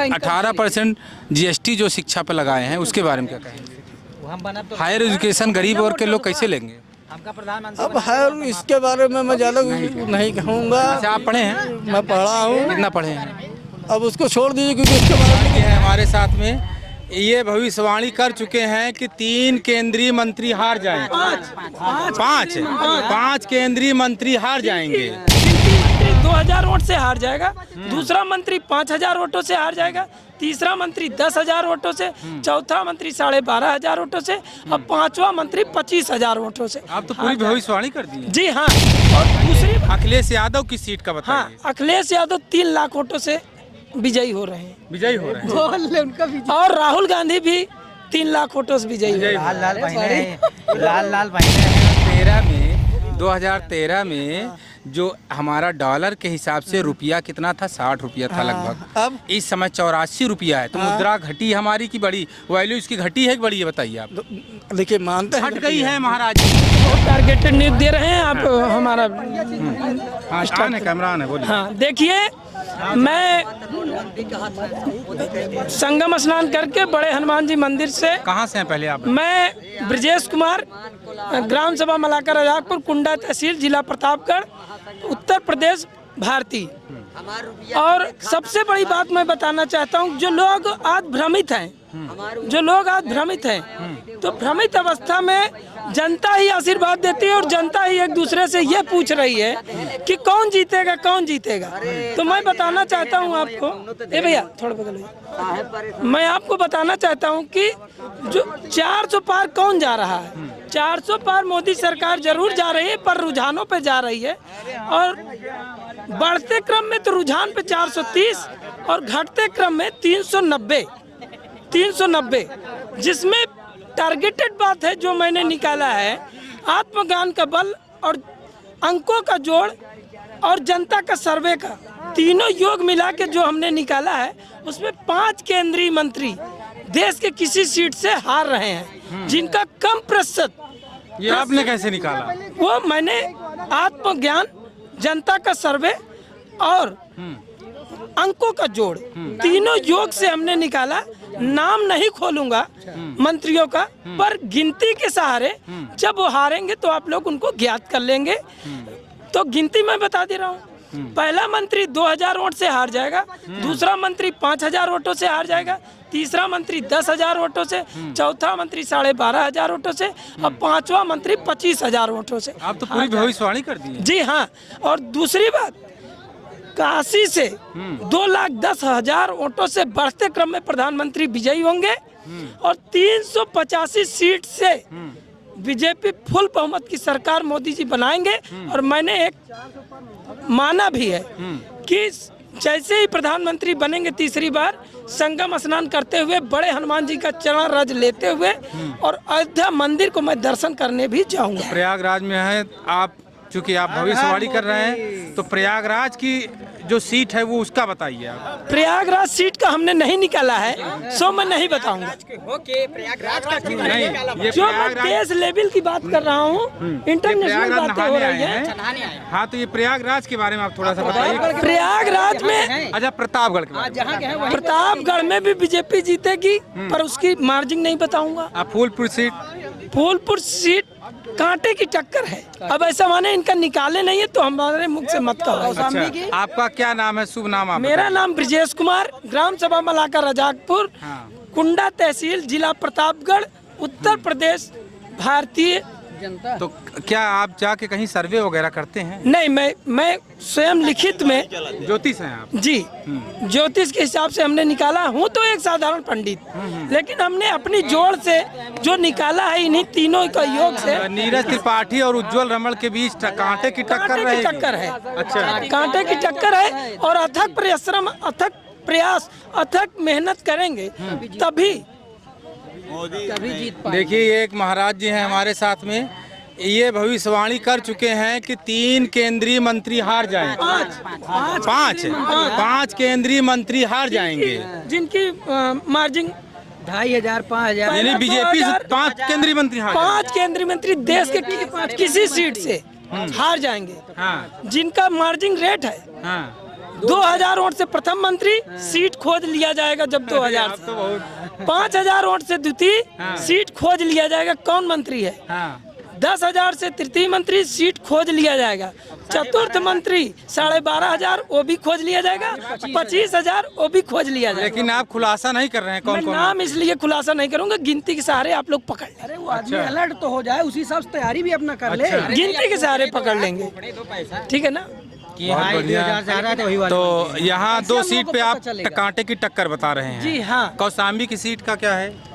18% GST जो शिक्षा पे लगाए हैं उसके बारे में क्या कहेंगे? हायर एजुकेशन गरीब वर्ग के लोग कैसे लेंगे? अब हायर इसके बारे में मैं ज़्यादा नहीं कहूँगा। अच्छा, आप पढ़े हैं? मैं पढ़ा हूँ। कितना पढ़े हैं? अब उसको छोड़ दीजिए क्योंकि इसके बारे में ये है हमारे साथ में, ये भविष्यवाणी कर चुके हैं कि 3 केंद्रीय मंत्री हार जाएंगे। पांच केंद्रीय मंत्री हार जाएंगे। 2000 वोट से हार जाएगा, दूसरा मंत्री 5000 वोटों से हार जाएगा, तीसरा मंत्री 10,000 वोटों से, चौथा मंत्री 12,500 वोटों से और पांचवा मंत्री 25,000 वोटों से। आप तो पूरी भविष्यवाणी कर दी है। जी हाँ। और दूसरी अखिलेश यादव की सीट का बताइए। हाँ, अखिलेश यादव 3 लाख वोटों से विजयी हो रहे हैं। विजयी हो रहे हैं। और राहुल गांधी भी 3 लाख वोटों से विजयी हो रहे हैं। लाल 2013 में जो हमारा डॉलर के हिसाब से रुपया कितना था? 60 रुपया था लगभग। अब इस समय 84 रुपया है। तो मुद्रा घटी हमारी की बढ़ी? वैल्यू इसकी घटी है कि बढ़ी है बताइए आप। देखिए मानते हैं घट गई है महाराज। टारगेटेड न्यूज दे रहे हैं आप हमारा। हाँ, स्टान है, कैमरा है, बोलिए। हाँ, देखिए, मैं संगम स्नान करके बड़े हनुमान जी मंदिर से। कहाँ से हैं पहले आप? मैं ब्रजेश कुमार, ग्राम सभा मलाकर रजाकपुर, कुंडा तहसील, जिला प्रतापगढ़, उत्तर प्रदेश, भारतीय। और सबसे बड़ी बात मैं बताना चाहता हूँ, जो लोग आज भ्रमित हैं, तो भ्रमित अवस्था में जनता ही आशीर्वाद देती है और जनता ही एक दूसरे से ये पूछ रही है कि कौन जीतेगा। तो मैं बताना चाहता हूँ आपको, ए भैया थोड़ा बगल, मैं आपको बताना चाहता हूँ कि जो 400 पार कौन जा रहा है? 400 पार मोदी सरकार जरूर जा रही है, पर रुझानों पे जा रही है। और बढ़ते क्रम में तो रुझान पे 430 और घटते क्रम में 390, जिसमें टारगेटेड बात है जो मैंने निकाला है, आत्मज्ञान का बल और अंकों का जोड़ और जनता का सर्वे का तीनों योग मिला के जो हमने निकाला है, उसमें 5 केंद्रीय मंत्री देश के किसी सीट से हार रहे हैं, जिनका कम प्रतिशत। ये आपने कैसे निकाला? वो मैंने आत्मज्ञान, जनता का सर्वे और अंकों का जोड़, तीनों योग से हमने निकाला। नाम नहीं खोलूंगा मंत्रियों का, पर गिनती के सहारे जब वो हारेंगे तो आप लोग उनको ज्ञात कर लेंगे। तो गिनती मैं बता दे रहा हूँ। पहला मंत्री 2000 वोट से हार जाएगा, दूसरा मंत्री 5000 वोटों से हार जाएगा, तीसरा मंत्री 10,000 वोटों से, चौथा मंत्री 12,500 वोटों से और पांचवा मंत्री 25,000 वोटों से। आप तो पूरी भविष्यवाणी कर दी है। जी हाँ। और दूसरी बात, काशी से 2,10,000 वोटों से बढ़ते क्रम में प्रधानमंत्री विजयी होंगे और 385 सीट से बीजेपी फुल बहुमत की सरकार मोदी जी बनाएंगे। और मैंने एक माना भी है कि जैसे ही प्रधानमंत्री बनेंगे तीसरी बार, संगम स्नान करते हुए बड़े हनुमान जी का चरण रज लेते हुए और अयोध्या मंदिर को मैं दर्शन करने भी जाऊंगा। प्रयागराज में है आप, चूंकि आप भविष्यवाणी कर रहे हैं, तो प्रयागराज की जो सीट है वो उसका बताइए आप। प्रयागराज सीट का हमने नहीं निकाला है, सो मैं नहीं बताऊंगा। नहीं, जो मैं देश लेवल की बात कर रहा हूँ, इंटरनेशनल बातें हो रही है। हाँ, तो ये प्रयागराज के बारे में आप थोड़ा सा बताइए। प्रयागराज में, अच्छा, प्रतापगढ़ के बारे में। प्रतापगढ़ में भी बीजेपी जीतेगी, पर उसकी मार्जिन नहीं बताऊंगा। फूलपुर सीट कांटे की टक्कर है। अब ऐसा माने इनका निकाले नहीं है तो हमारे मुख से मत कहो। अच्छा, आपका क्या नाम है? शुभ नाम आप? मेरा नाम ब्रजेश कुमार, ग्राम सभा मलाकर रजाकपुर, कुंडा तहसील, जिला प्रतापगढ़, उत्तर प्रदेश, भारतीय जनता। तो क्या आप जाके कहीं सर्वे वगैरह करते हैं? नहीं, मैं स्वयं लिखित में ज्योतिष हैं आप? जी, ज्योतिष के हिसाब से हमने निकाला हूँ, तो एक साधारण पंडित, लेकिन हमने अपनी जोड़ से जो निकाला है, इन्हीं तीनों का योग से। नीरज त्रिपाठी और उज्जवल रमण के बीच कांटे की टक्कर है। अच्छा, कांटे की टक्कर है और अथक परिश्रम, अथक प्रयास, अथक मेहनत करेंगे तभी जीत। देखिए, एक महाराज जी हैं हमारे साथ में, ये भविष्यवाणी कर चुके हैं कि 3 केंद्रीय मंत्री हार जाएंगे। पांच केंद्रीय मंत्री हार जाएंगे, जिनकी मार्जिन 2,500, 5,000। यानी बीजेपी से 5 केंद्रीय मंत्री हार 5 केंद्रीय मंत्री देश के किसी सीट से हार जाएंगे, जिनका मार्जिन रेट है 2000 वोट से प्रथम मंत्री सीट खोज लिया जाएगा जब 2000 से 5000 वोट से द्वितीय सीट खोज लिया जाएगा कौन मंत्री है। 10,000 से तृतीय मंत्री सीट खोज लिया जाएगा। चतुर्थ मंत्री 12,500 वो भी खोज लिया जाएगा। 25,000 वो भी खोज लिया जाएगा। लेकिन आप खुलासा नहीं कर रहे हैं कौन मैं कौन नाम इसलिए खुलासा नहीं करूंगा, गिनती के सहारे आप लोग पकड़ लें। अरे वो आदमी अलर्ट तो हो जाए, उसी हिसाब से तैयारी भी अपना कर ले। गिनती के सहारे पकड़ लेंगे, ठीक है ना। बहुत बढ़िया। तो यहाँ 2 सीट पे आप कांटे की टक्कर बता रहे हैं। जी हाँ। कौशाम्बी की सीट का क्या है?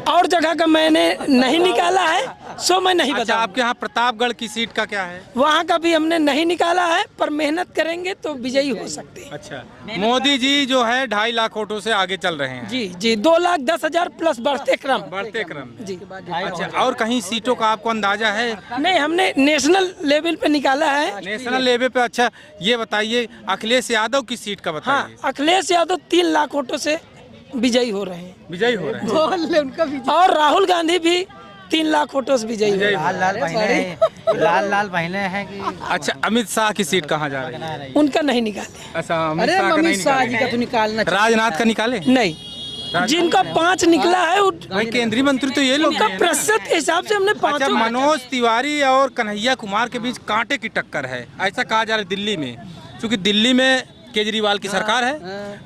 और जगह का मैंने नहीं निकाला है, सो मैं नहीं अच्छा, बता। आपके यहाँ प्रतापगढ़ की सीट का क्या है? वहाँ का भी हमने नहीं निकाला है, पर मेहनत करेंगे तो विजयी हो सकते हैं। अच्छा, मोदी जी जो है 2.5 लाख वोटों से आगे चल रहे हैं। जी 2,10,000 प्लस बढ़ते क्रम जी। अच्छा, और कहीं सीटों का आपको अंदाजा है? नहीं, हमने नेशनल लेवल पे निकाला है। नेशनल लेवल पे। अच्छा, ये बताइए अखिलेश यादव की सीट का हाँ, बताइए। अखिलेश यादव 3 लाख वोटों से विजयी हो रहे हैं। विजयी हो रहे हैं। उनका भी और राहुल गांधी भी 3 लाख वोटों से विजयी हो रहे हैं। लाल पहने हैं कि अच्छा, अमित शाह की सीट कहाँ जा रही है? उनका नहीं निकाले। अच्छा, अरे का नहीं अमित शाह जी निकाले। का तो निकालना चाहिए। राजनाथ का निकाले? नहीं, जिनका 5 निकला है भाई केंद्रीय मंत्री तो ये लोग उनका हैं। प्रतिशत के हिसाब से हमने अच्छा, 5। मनोज तिवारी और कन्हैया कुमार के बीच कांटे की टक्कर है, ऐसा कहा जा रहा है दिल्ली में, क्योंकि दिल्ली में केजरीवाल की सरकार है,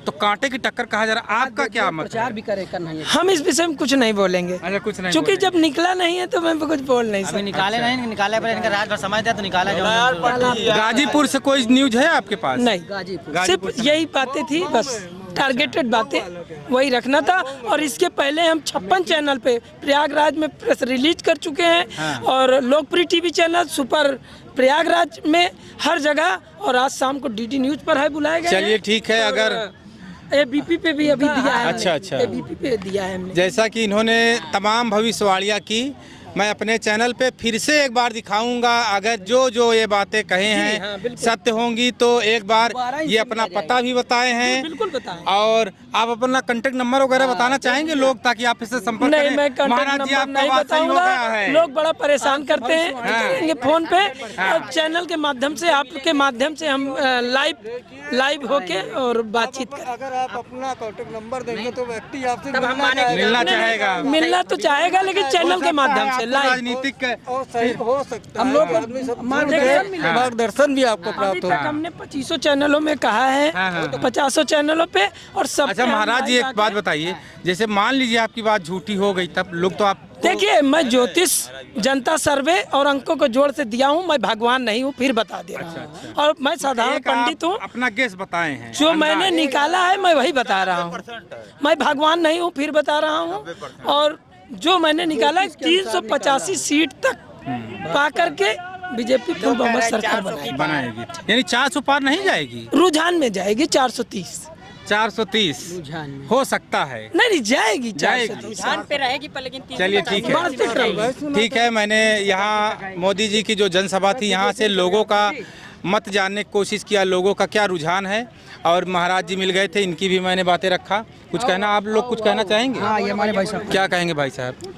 तो कांटे की टक्कर कहा जा रहा है। आपका क्या मत है? प्रचार भी करे करना है। हम इस विषय में कुछ नहीं बोलेंगे। अच्छा, कुछ नहीं क्योंकि बोलेंगे। जब निकला नहीं है तो मैं कुछ बोल नहीं अभी सकता। निकाले नहीं, निकाले पर इनका रात भर समझ दिया तो निकाला जाओ। गाजीपुर से कोई न्यूज है आपके पास? नहीं, गाजीपुर सिर्फ यही बातें थी, बस टारगेटेड बातें वही रखना था। और इसके पहले हम 56 चैनल पे प्रयागराज में प्रेस रिलीज कर चुके हैं। और लोकप्रिय टीवी चैनल सुपर प्रयागराज में हर जगह, और आज शाम को डीडी न्यूज पर है बुलाए गए। चलिए ठीक है। अगर एबीपी पे भी अभी दिया है। अच्छा। एबीपी पे दिया है हमने। जैसा कि इन्होंने तमाम भविष्यवाणियाँ की, मैं अपने चैनल पे फिर से एक बार दिखाऊंगा। अगर जो ये बातें कहे हैं हाँ, बिल्कुल। सत्य होंगी तो एक बार दोबारा ये इनसे अपना मिला पता भी बताए हैं। बिल्कुल बताएं। और आप अपना कांटेक्ट नंबर वगैरह बताना चाहेंगे लोग, ताकि आप इससे संपर्क नहीं, करें। मैं कांटेक्ट महाराज जी, नंबर आपका नहीं बात सही हो गया बताऊंगा। है। लोग बड़ा परेशान करते हैं, करेंगे फोन पे। और चैनल के माध्यम से, आपके माध्यम से हम लाइव होके और बातचीत करें। अगर आप अपना कॉन्टेक्ट नंबर देंगे तो व्यक्ति आपसे मिलना चाहेगा। मिलना तो चाहेगा, लेकिन चैनल के माध्यम से लाइव। राजनीतिक और सही हो सकता है। हम लोग को आदमी सब मार्गदर्शन मिलेगा। मार्गदर्शन भी आपको अभी प्राप्त तक होगा। हमने 25 चैनलों में कहा है, 50 चैनलों पे, और सब अच्छा पे हम महाराज जी, लाइव एक बात आके- बताइए, जैसे मान लीजिए आपकी बात झूठी हो गई, तब लोग तो आप देखिए, मैं ज्योतिष जनता सर्वे और अंकों को जोड़ से दिया हूँ। मैं भगवान नहीं हूँ, फिर बता दे रहा हूँ। और मैं साधारण एक आप पंडित हूँ। अपना गेस बताए हैं। जो मैंने निकाला है मैं वही बता रहा हूँ। मैं भगवान नहीं हूँ, फिर बता रहा हूँ। और जो मैंने निकाला है 385 सीट तक पा करके बीजेपी फुल बहुमत सरकार बनाएगी, यानी 400 पार नहीं जाएगी। रुझान में जाएगी 430। 430 हो सकता है। नहीं, जाएगी जाएगी। 430 पे रहेगी पर, लेकिन चलिए ठीक है। बढ़ते क्रम। ठीक है, मैंने यहाँ मोदी जी की जो जनसभा थी, यहाँ से लोगों का मत जानने की कोशिश किया, लोगों का क्या रुझान है। और महाराज जी मिल गए थे, इनकी भी मैंने बातें रखा। कुछ कहना, आप लोग कुछ कहना चाहेंगे? हाँ, ये हमारे भाई साहब। क्या कहेंगे भाई साहब?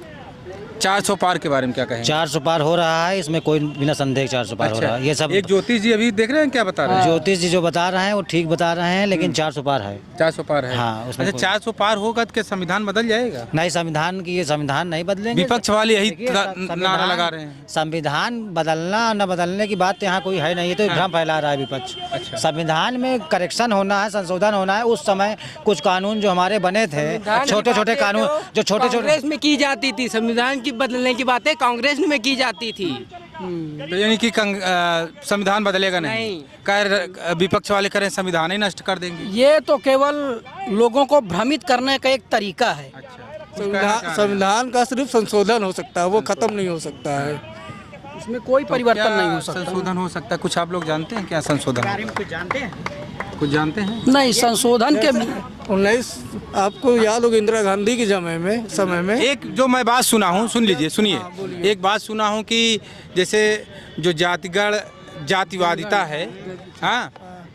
400 पार के बारे में क्या कहेंगे? 400 पार हो रहा है, इसमें कोई बिना संदेह 400 पार हो रहा है। ये सब एक ज्योतिष जी अभी देख रहे हैं क्या बता रहे हैं? ज्योतिष जी जो बता रहे हैं वो ठीक बता रहे हैं, लेकिन 400 पार है। 400 पार है। हाँ, उसमें अच्छा, कोई- 400 पार होगा तो क्या संविधान बदल जाएगा? नहीं, संविधान की, ये संविधान नहीं बदलेंगे। विपक्ष वाले यही देखिए, नारा लगा रहे हैं। संविधान बदलना न बदलने की बात यहाँ कोई है नहीं, ये तो भ्रम फैला रहा है विपक्ष। अच्छा। संविधान में करेक्शन होना है, संशोधन होना है। उस समय कुछ कानून जो हमारे बने थे, छोटे छोटे कानून जो छोटे छोटे, कांग्रेस में की जाती थी, संविधान की बदलने की बातें कांग्रेस में की जाती थी। तो यानी कि संविधान बदलेगा नहीं। कह विपक्ष वाले करें संविधान ही नष्ट कर देंगे। ये तो केवल लोगों को भ्रमित करने का एक तरीका है। संविधान का सिर्फ संशोधन हो सकता है, वो खत्म नहीं हो सकता है। इसमें कोई परिवर्तन नहीं हो सकता। संशोधन हो सकता है। कुछ आप लोग जानते हैं क्या संशोधन? कुछ जानते हैं? नहीं, संशोधन के 19 आपको याद होगा इंदिरा गांधी के समय में एक जो मैं बात सुना हूँ, सुन लीजिए, सुनिए। एक बात सुना हूँ कि जैसे जो जातिवादिता है, हाँ,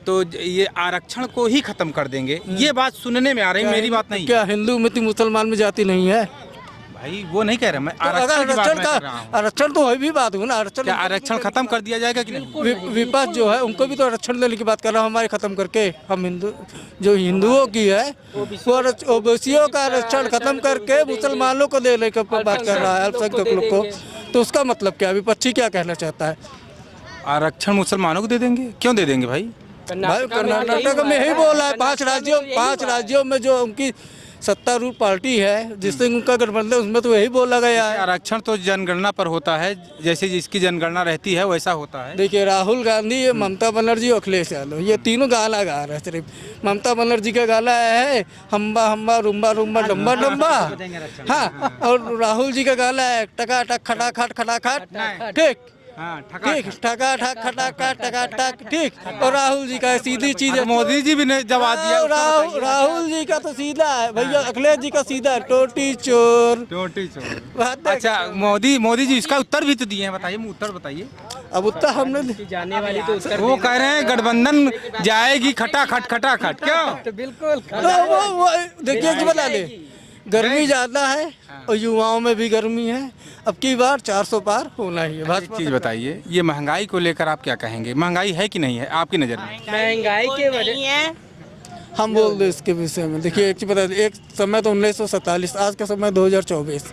तो ये आरक्षण को ही खत्म कर देंगे। ये बात सुनने में आ रही, मेरी बात नहीं। क्या हिंदू में मुसलमान में जाति नहीं है? भाई वो नहीं कह रहा मैं, तो अगर आरक्षण की बात आरक्षण मैं का कर रहा हूँ। आरक्षण तो वही भी बात हुई ना, आरक्षण क्या आरक्षण खत्म कर दिया जाएगा कि नहीं? विपक्ष जो है उनको भी तो आरक्षण देने की बात कर रहा हूँ, हमारे खत्म करके। हम हिंदू जो हिंदुओं की है वो ओबीसीओं का आरक्षण खत्म करके मुसलमानों को देने की बात कर रहा है, अल्पसंख्यक लोग को। तो उसका मतलब क्या, विपक्षी क्या कहना चाहता है? आरक्षण मुसलमानों को दे देंगे? क्यों दे देंगे भाई? भाई कर्नाटक में यही बोला है, 5 राज्यों में जो उनकी सत्तारूढ़ पार्टी है जिससे उनका गठबंधन, उसमें तो यही बोला गया है। आरक्षण तो जनगणना पर होता है, जैसे जिसकी जनगणना रहती है वैसा होता है। देखिए राहुल गांधी, ममता बनर्जी और अखिलेश यादव, ये तीनों गाना गा रहे हैं सिर्फ। ममता बनर्जी का गाना है हम्बा हम्बा रुम्बा रुम्बा डम्बा डम्बा, हाँ, और राहुल जी का गाना है टका टक खटा खट खटा खट, ठीक ठीक, ठका ठक खटा खट टका टक, ठीक। और राहुल जी का सीधी चीज है, मोदी जी भी ने जवाब दिया। राहुल जी का तो सीधा है भैया, अखिलेश जी का सीधा है टोटी चोर। अच्छा, मोदी जी इसका उत्तर भी तो दिए हैं, बताइए उत्तर बताइए। अब उत्तर हमने जाने वाली तो उत्तर वो कह रहे हैं गठबंधन जाएगी खटा खट, क्यों? तो बिल्कुल वो देखिए कि बता दे, गर्मी ज्यादा है और युवाओं में भी गर्मी है। अब की बार 400 पार होना ही है। एक चीज बताइए, ये महंगाई को लेकर आप क्या कहेंगे? महंगाई है कि नहीं है आपकी नज़र में? महंगाई के वजह हम बोल दे इसके विषय में। देखिए एक चीज बता दे, एक समय तो 1947, आज का समय 2024।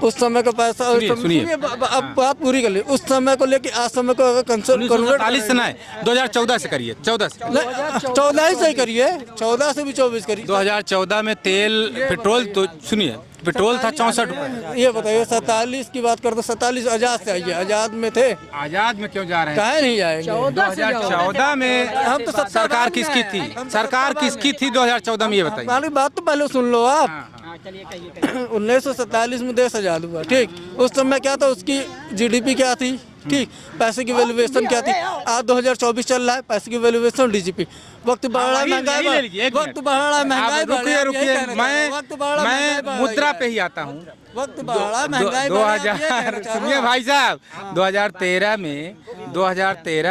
उस समय का पैसा, सुनिए। अब बात पूरी कर ली। उस समय को लेके आज समय को अगर कन्वर्ट 1947 से ना है, 2014 से करिए, 14 से ही करिए, 14 से भी 24 करिए। 2014 में तेल पेट्रोल तो सुनिए, पेट्रोल था 64 रुपए। ये बताइए 47 की बात करते, 47 आजाद से आइए, आजाद में थे, आजाद में क्यों जा रहे हैं? काहे नहीं जाएंगे? 2014 में हम तो सरकार किसकी थी? सरकार किसकी थी 2014 में, ये बताइए। हमारी बात तो पहले सुन लो आप। 1947 में देश आजाद हुआ, ठीक। उस समय क्या था, उसकी जीडीपी क्या थी, ठीक, पैसे की वैल्यूएशन क्या थी। आज 2024 चल रहा है, पैसे की वैल्यूएशन डीजीपी। वक्त बढ़ रहा है, महंगाई, वक्त बढ़ रहा है, महंगाई बढ़ रही है। रुकिए, मैं मुद्रा पे ही आता हूँ। वक्त बढ़ रहा है, महंगाई 2000 सुनिए भाई साहब, 2013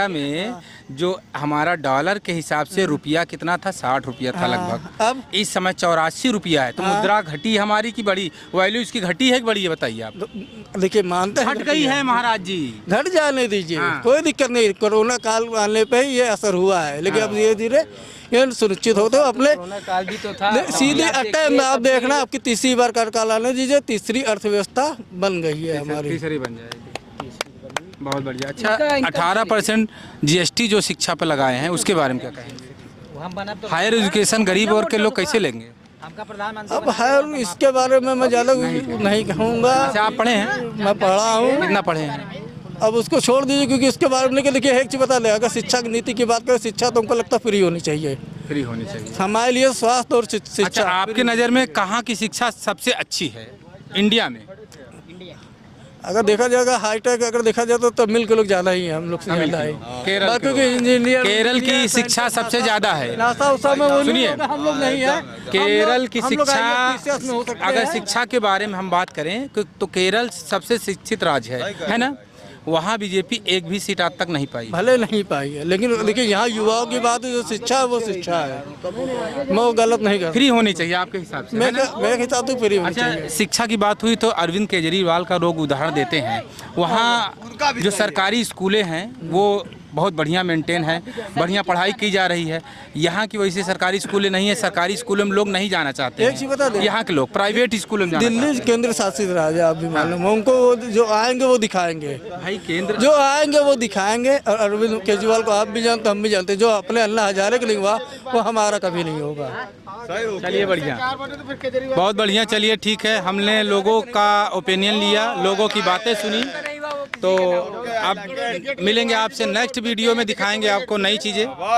में जो हमारा डॉलर के हिसाब से रुपया कितना था? 60 रुपया था लगभग। अब इस समय 84 रुपया है। तो मुद्रा घटी हमारी की बढ़ी? वैल्यू इसकी घटी है कि बढ़ी है, बताइए आप। देखिए मानते हैं घट गई है महाराज जी। घट जाने दीजिए, हाँ। कोई दिक्कत नहीं। कोरोना काल आने पे ही ये असर हुआ है, लेकिन अब धीरे धीरे ये सुनिश्चित होते हो अपने काल भी तो था। सीधे अट्टे में आप देखना, आपकी तीसरी बार कर काल आने दीजिए, तीसरी अर्थव्यवस्था बन गई है हमारी। तीसरी बन जाएगी, बहुत बढ़िया। अच्छा, 18% जीएसटी जो शिक्षा पे लगाए हैं, उसके बारे में क्या कहेंगे? हायर एजुकेशन गरीब और के लोग कैसे लेंगे? अब हायर इसके बारे में मैं ज़्यादा नहीं कहूँगा। अच्छा, आप पढ़े हैं? मैं पढ़ा हूँ। कितना पढ़े हैं? अब उसको छोड़ दीजिए, क्योंकि इसके बारे में देखिए एक चीज़ बता दें, अगर शिक्षा की नीति की बात करें, शिक्षा तो हमको लगता है फ्री होनी चाहिए। फ्री होनी चाहिए हमारे लिए स्वास्थ्य और शिक्षा। अच्छा, आपके नज़र में कहाँ की शिक्षा सबसे अच्छी है इंडिया में? अगर देखा जाएगा हाईटेक, अगर देखा जाए तो तमिल के लोग ज़्यादा ही हैं, हम लोग से ज़्यादा है। केरल की शिक्षा सबसे ज़्यादा है। सुनिए, हम लोग नहीं है। केरल की शिक्षा, अगर अगर शिक्षा के बारे में हम बात करें तो केरल सबसे शिक्षित राज्य है ना? वहाँ बीजेपी एक भी सीट आज तक नहीं पाई। भले नहीं पाई है, लेकिन देखिए यहाँ युवाओं की बात है, जो शिक्षा है वो शिक्षा है, मैं वो गलत नहीं कर। फ्री होनी चाहिए आपके हिसाब से? मेरे हिसाब से फ्री होनी अच्छा, चाहिए। शिक्षा की बात हुई तो अरविंद केजरीवाल का लोग उदाहरण देते हैं। वहाँ जो सरकारी स्कूलें हैं वो बहुत बढ़िया मेंटेन है, बढ़िया पढ़ाई की जा रही है। यहाँ की वैसे सरकारी स्कूलें नहीं है, सरकारी स्कूलों में लोग नहीं जाना चाहते एक चीज़ बता दें, यहाँ के लोग प्राइवेट स्कूलों में जाना दिल्ली केंद्र शासित राज्य, आप भी मालूम है उनको, जो आएंगे वो दिखाएंगे। भाई केंद्र जो आएंगे वो दिखाएंगे। और अरविंद केजरीवाल को आप भी जानते, हम भी जानते, जो अपने अन्ना हजारे के लिए हुआ वो हमारा कभी नहीं होगा। चलिए बढ़िया, बहुत बढ़िया। चलिए ठीक है, हमने लोगों का ओपिनियन लिया, लोगों की बातें सुनी। तो अब मिलेंगे आपसे नेक्स्ट वीडियो में, दिखाएंगे आपको नई चीज़ें।